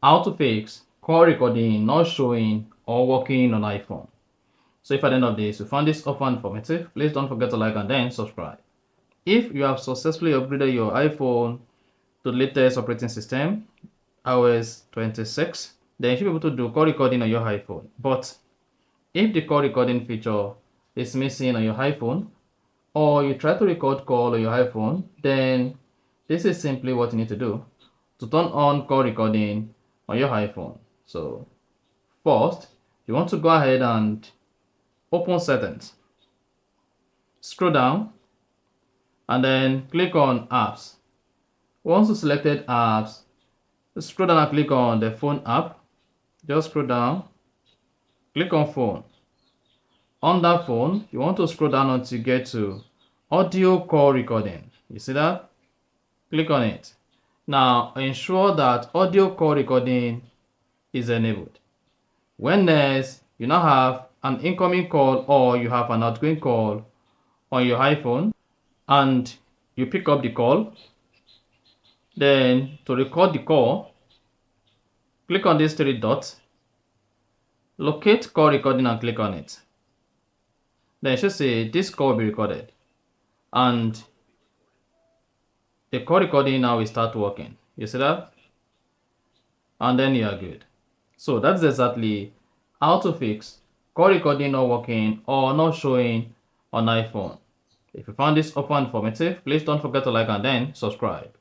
how to fix call recording not showing or working on iPhone. So if at the end of this you found this offer informative, please don't forget to like and then subscribe. If you have successfully upgraded your iPhone to the latest operating system, iOS 26, then you should be able to do call recording on your iPhone. But if the call recording feature is missing on your iPhone, or you try to record call on your iPhone, then this is simply what you need to do to turn on call recording on your iPhone. So first, you want to go ahead and open settings, scroll down, and then click on apps. Once you selected apps, scroll down and click on the phone app. Just scroll down, click on phone. On that phone, you want to scroll down until you get to audio call recording. You see that? Click on it. Now ensure that audio call recording is enabled. When next you now have an incoming call or you have an outgoing call on your iPhone and you pick up the call, then to record the call, click on these three dots, locate call recording and click on it. Then it should say this call will be recorded, and the call recording now will start working. You see that? And then you are good. So that's exactly how to fix call recording not working or not showing on iPhone. If you found this offer informative, please don't forget to like and then subscribe.